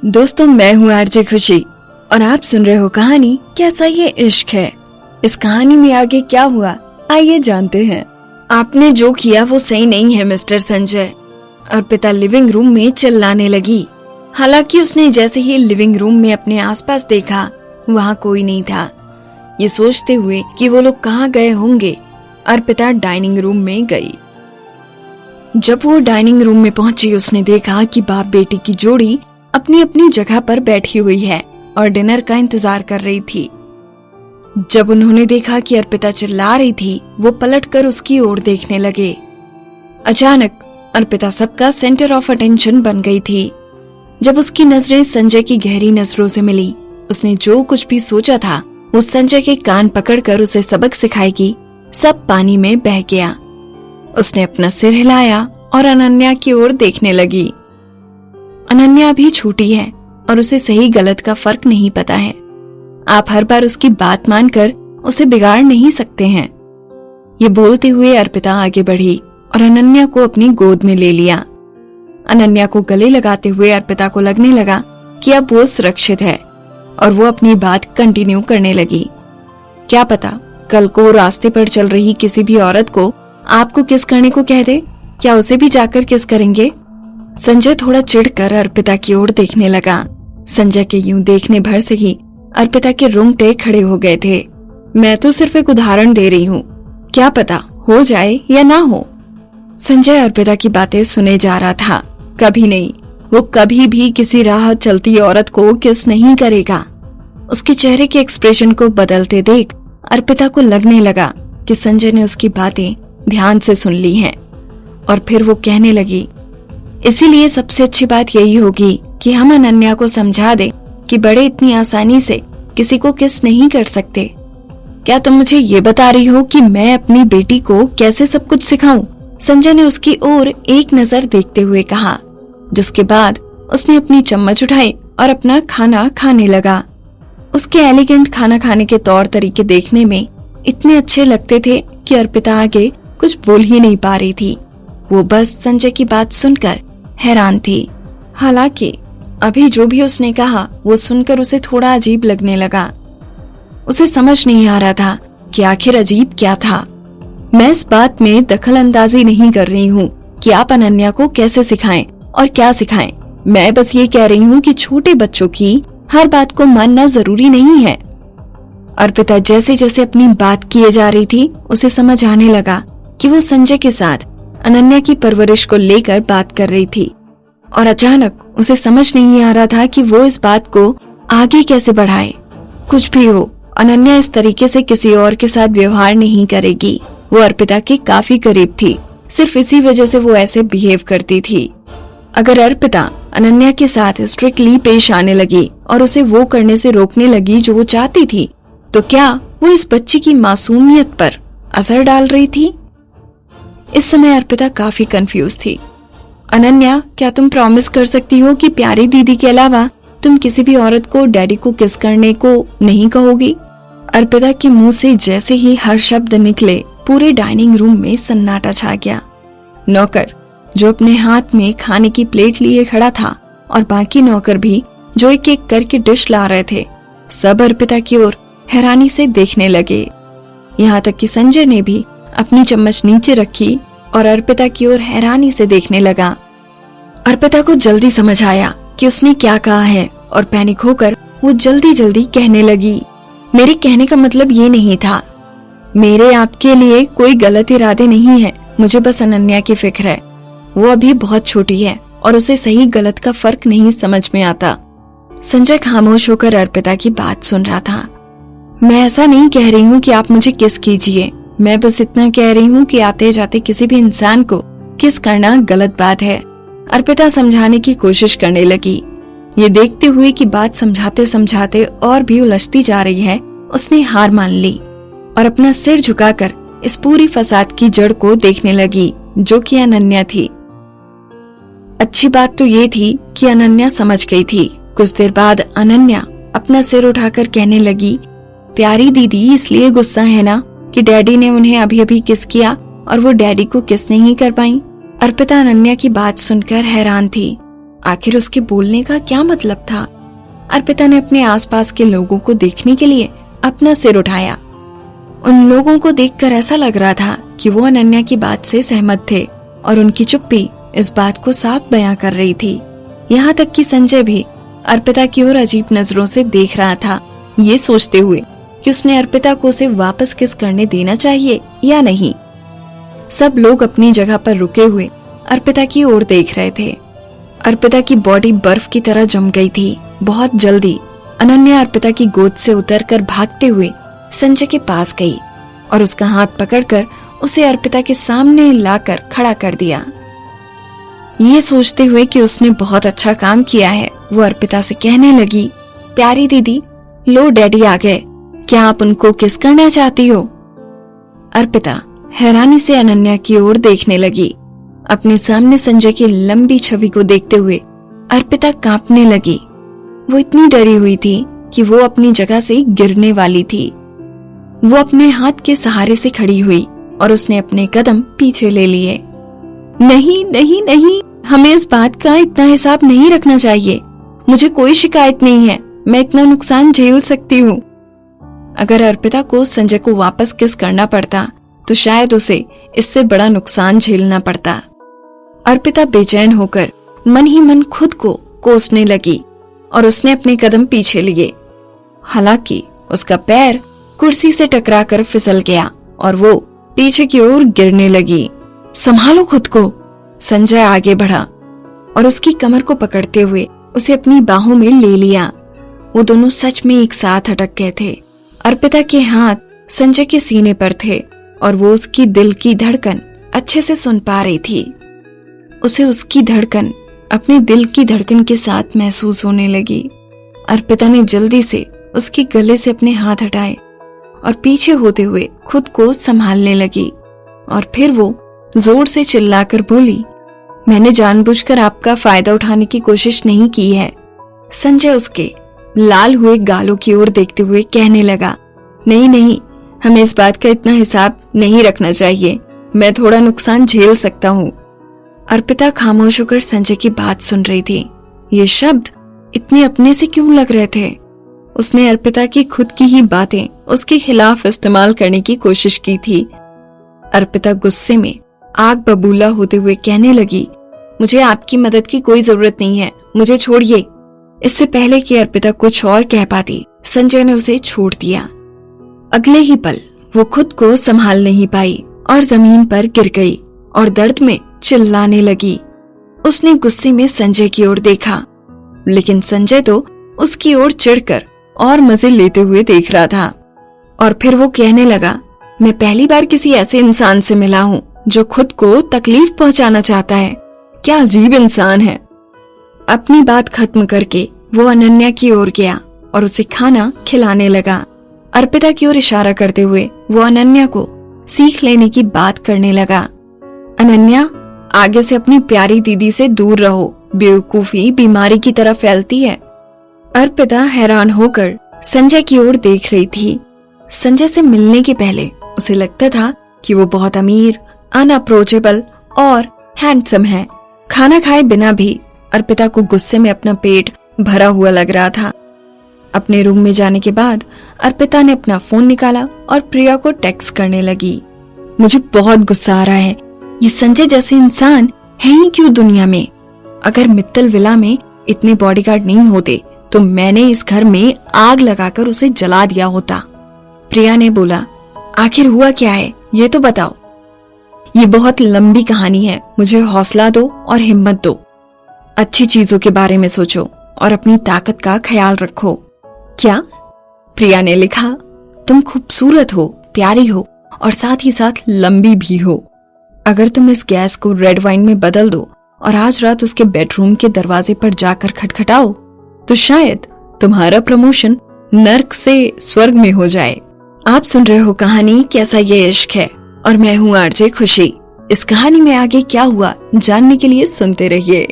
दोस्तों, मैं हूँ आरजे खुशी और आप सुन रहे हो कहानी कैसा ये इश्क है। इस कहानी में आगे क्या हुआ, आइए जानते हैं। आपने जो किया वो सही नहीं है mister Sanjay. Arpita living room में चिल्लाने लगी। हालांकि उसने जैसे ही लिविंग रूम में अपने आसपास देखा, वहाँ कोई नहीं था। ये सोचते हुए कि वो लोग कहाँ गए होंगे, अर्पिता डाइनिंग रूम में गई। जब वो डाइनिंग रूम में पहुंची, उसने देखा कि बाप बेटी की जोड़ी अपनी अपनी जगह पर बैठी हुई है और डिनर का इंतजार कर रही थी। जब उन्होंने देखा कि अर्पिता चिल्ला रही थी, वो पलटकर उसकी ओर देखने लगे। अचानक अर्पिता सबका सेंटर ऑफ अटेंशन बन गई थी। जब उसकी नजरें संजय की गहरी नजरों से मिली, उसने जो कुछ भी सोचा था वो संजय के कान पकड़कर उसे सबक सिखाएगी, सब पानी में बह गया। उसने अपना सिर हिलाया और अनन्या की ओर देखने लगी। अनन्या अभी छोटी है और उसे सही गलत का फर्क नहीं पता है। आप हर बार उसकी बात मानकर उसे बिगाड़ नहीं सकते हैं। ये बोलते हुए अर्पिता आगे बढ़ी और अनन्या को अपनी गोद में ले लिया। अनन्या को गले लगाते हुए अर्पिता को लगने लगा कि अब वो सुरक्षित है और वो अपनी बात कंटिन्यू करने लगी। क्या पता कल को रास्ते पर चल रही किसी भी औरत को आपको किस करने को कह दे, क्या उसे भी जाकर किस करेंगे? संजय थोड़ा चिढ़कर अर्पिता की ओर देखने लगा। संजय के यूं देखने भर से ही अर्पिता के रोंगटे खड़े हो गए थे। मैं तो सिर्फ एक उदाहरण दे रही हूँ, क्या पता हो जाए या ना हो। संजय अर्पिता की बातें सुने जा रहा था। कभी नहीं, वो कभी भी किसी राह चलती औरत को किस नहीं करेगा। उसके चेहरे के एक्सप्रेशन को बदलते देख अर्पिता को लगने लगा कि संजय ने उसकी बातें ध्यान से सुन ली हैं। और फिर वो कहने लगी, इसीलिए सबसे अच्छी बात यही होगी कि हम अनन्या को समझा दें कि बड़े इतनी आसानी से किसी को किस नहीं कर सकते। क्या तुम मुझे ये बता रही हो कि मैं अपनी बेटी को कैसे सब कुछ सिखाऊं? संजय ने उसकी ओर एक नजर देखते हुए कहा, जिसके बाद उसने अपनी चम्मच उठाई और अपना खाना खाने लगा। उसके एलिगेंट खाना खाने के तौर तरीके देखने में इतने अच्छे लगते थे कि अर्पिता आगे कुछ बोल ही नहीं पा रही थी। वो बस संजय की बात सुनकर हैरान थी। हालांकि अभी जो भी उसने कहा वो सुनकर उसे थोड़ा अजीब लगने लगा। उसे समझ नहीं आ रहा था कि आखिर अजीब क्या था। मैं इस बात में दखल अंदाजी नहीं कर रही हूँ कि आप अनन्या को कैसे सिखाएं और क्या सिखाएं। मैं बस ये कह रही हूँ कि छोटे बच्चों की हर बात को मानना जरूरी नहीं है। अर्पिता जैसे जैसे अपनी बात किए जा रही थी, उसे समझ आने लगा कि वो संजय के साथ अनन्या की परवरिश को लेकर बात कर रही थी। और अचानक उसे समझ नहीं आ रहा था कि वो इस बात को आगे कैसे बढ़ाए। कुछ भी हो, अनन्या इस तरीके से किसी और के साथ व्यवहार नहीं करेगी। वो अर्पिता के काफी करीब थी, सिर्फ इसी वजह से वो ऐसे बिहेव करती थी। अगर अर्पिता अनन्या के साथ स्ट्रिक्टली पेश आने लगी और उसे वो करने से रोकने लगी जो वो चाहती थी, तो क्या वो इस बच्ची की मासूमियत पर असर डाल रही थी? इस समय अर्पिता काफी कंफ्यूज थी। अनन्या, क्या तुम प्रॉमिस कर सकती हो कि प्यारी दीदी के अलावा तुम किसी भी औरत को डैडी को किस करने को नहीं कहोगी? अर्पिता के मुंह से जैसे ही हर शब्द निकले, पूरे डाइनिंग रूम में सन्नाटा छा गया। नौकर जो अपने हाथ में खाने की प्लेट लिए खड़ा था और बाकी नौकर भी जो एक एक करके डिश ला रहे थे, सब अर्पिता की ओर हैरानी से देखने लगे। यहाँ तक कि संजय ने भी अपनी चम्मच नीचे रखी और अर्पिता की ओर हैरानी से देखने लगा। अर्पिता को जल्दी समझ आया कि उसने क्या कहा है और पैनिक होकर वो जल्दी जल्दी कहने लगी, मेरे कहने का मतलब ये नहीं था। मेरे आपके लिए कोई गलत इरादे नहीं है। मुझे बस अनन्या की फिक्र है। वो अभी बहुत छोटी है और उसे सही गलत का फर्क नहीं समझ में आता। संजय खामोश होकर अर्पिता की बात सुन रहा था। मैं ऐसा नहीं कह रही हूँ कि आप मुझे किस कीजिए। मैं बस इतना कह रही हूँ कि आते जाते किसी भी इंसान को किस करना गलत बात है। अर्पिता समझाने की कोशिश करने लगी। ये देखते हुए कि बात समझाते समझाते और भी उलझती जा रही है, उसने हार मान ली और अपना सिर झुकाकर इस पूरी फसाद की जड़ को देखने लगी, जो कि अनन्या थी। अच्छी बात तो ये थी कि अनन्या समझ गई थी। कुछ देर बाद अनन्या अपना सिर उठाकर कहने लगी, प्यारी दीदी इसलिए गुस्सा है ना कि डैडी ने उन्हें अभी अभी किस किया और वो डैडी को किस नहीं कर पाई। अर्पिता अनन्या की बात सुनकर हैरान थी। आखिर उसके बोलने का क्या मतलब था? अर्पिता ने अपने आसपास के लोगों को देखने के लिए अपना सिर उठाया। उन लोगों को देखकर ऐसा लग रहा था कि वो अनन्या की बात से सहमत थे और उनकी चुप्पी इस बात को साफ बयां कर रही थी। यहाँ तक कि संजय भी अर्पिता की ओर अजीब नजरों से देख रहा था, ये सोचते हुए कि उसने अर्पिता को उसे वापस किस करने देना चाहिए या नहीं। सब लोग अपनी जगह पर रुके हुए अर्पिता की ओर देख रहे थे। अर्पिता की बॉडी बर्फ की तरह जम गई थी। बहुत जल्दी अनन्या अर्पिता की गोद से उतरकर भागते हुए संजय के पास गई और उसका हाथ पकड़कर उसे अर्पिता के सामने लाकर खड़ा कर दिया। ये सोचते हुए कि उसने बहुत अच्छा काम किया है, वो अर्पिता से कहने लगी, प्यारी दीदी, लो डैडी आ गए, क्या आप उनको किस करना चाहती हो? अर्पिता हैरानी से अनन्या की ओर देखने लगी। अपने सामने संजय की लंबी छवि को देखते हुए अर्पिता कांपने लगी। वो इतनी डरी हुई थी कि वो अपनी जगह से गिरने वाली थी। वो अपने हाथ के सहारे से खड़ी हुई और उसने अपने कदम पीछे ले लिए। नहीं नहीं नहीं, हमें इस बात का इतना हिसाब नहीं रखना चाहिए। मुझे कोई शिकायत नहीं है, मैं इतना नुकसान झेल सकती हूँ। अगर अर्पिता को संजय को वापस किस करना पड़ता तो शायद उसे इससे बड़ा नुकसान झेलना पड़ता। अर्पिता बेचैन होकर मन ही मन खुद को कोसने लगी और उसने अपने कदम पीछे लिए। हालांकि उसका पैर कुर्सी से टकराकर फिसल गया और वो पीछे की ओर गिरने लगी। संभालो खुद को, संजय आगे बढ़ा और उसकी कमर को पकड़ते हुए उसे अपनी बाहों में ले लिया। वो दोनों सच में एक साथ अटक गए थे। अर्पिता के हाथ संजय के सीने पर थे और वो उसकी दिल की धड़कन अच्छे से सुन पा रही थी। उसे उसकी धड़कन अपने दिल की धड़कन के साथ महसूस होने लगी। अर्पिता ने जल्दी से उसके गले से अपने हाथ हटाए और पीछे होते हुए खुद को संभालने लगी और फिर वो जोर से चिल्लाकर बोली, मैंने जानबूझकर आपका फायदा उठाने की कोशिश नहीं की है। संजय उसके लाल हुए गालों की ओर देखते हुए कहने लगा, नहीं नहीं, हमें इस बात का इतना हिसाब नहीं रखना चाहिए, मैं थोड़ा नुकसान झेल सकता हूँ। अर्पिता खामोश होकर संजय की बात सुन रही थी। ये शब्द इतने अपने से क्यों लग रहे थे? उसने अर्पिता की खुद की ही बातें उसके खिलाफ इस्तेमाल करने की कोशिश की थी। अर्पिता गुस्से में आग बबूला होते हुए कहने लगी, मुझे आपकी मदद की कोई जरूरत नहीं है, मुझे छोड़िए। इससे पहले कि अर्पिता कुछ और कह पाती, संजय ने उसे छोड़ दिया। अगले ही पल वो खुद को संभाल नहीं पाई और जमीन पर गिर गई और दर्द में चिल्लाने लगी। उसने गुस्से में संजय की ओर देखा, लेकिन संजय तो उसकी ओर चिढ़कर और मजे लेते हुए देख रहा था। और फिर वो कहने लगा, मैं पहली बार किसी ऐसे इंसान से मिला हूँ जो खुद को तकलीफ पहुंचाना चाहता है। क्या अजीब इंसान है। अपनी बात खत्म करके वो अनन्या की ओर गया और उसे खाना खिलाने लगा। अर्पिता की ओर इशारा करते हुए वो अनन्या को सीख लेने की बात करने लगा। अनन्या, आगे से अपनी प्यारी दीदी से दूर रहो, बेवकूफी बीमारी की तरह फैलती है। अर्पिता हैरान होकर संजय की ओर देख रही थी। संजय से मिलने के पहले उसे लगता था कि वो बहुत अमीर, अनअप्रोचेबल और हैंडसम है। खाना खाए बिना भी अर्पिता को गुस्से में अपना पेट भरा हुआ लग रहा था। अपने रूम में जाने के बाद अर्पिता ने अपना फोन निकाला और प्रिया को टेक्स्ट करने लगी, मुझे बहुत गुस्सा आ रहा है। ये संजय जैसे इंसान है ही क्यों दुनिया में? अगर मित्तल विला में इतने बॉडीगार्ड नहीं होते तो मैंने इस घर में आग लगाकर उसे जला दिया होता। प्रिया ने बोला, आखिर हुआ क्या है ये तो बताओ। ये बहुत लंबी कहानी है, मुझे हौसला दो और हिम्मत दो। अच्छी चीजों के बारे में सोचो और अपनी ताकत का ख्याल रखो। क्या? प्रिया ने लिखा, तुम खूबसूरत हो, प्यारी हो और साथ ही साथ लंबी भी हो। अगर तुम इस गैस को रेड वाइन में बदल दो और आज रात उसके बेडरूम के दरवाजे पर जाकर खटखटाओ तो शायद तुम्हारा प्रमोशन नर्क से स्वर्ग में हो जाए। आप सुन रहे हो कहानी कैसा ये इश्क है और मैं हूँ आरजे खुशी। इस कहानी में आगे क्या हुआ जानने के लिए सुनते रहिए।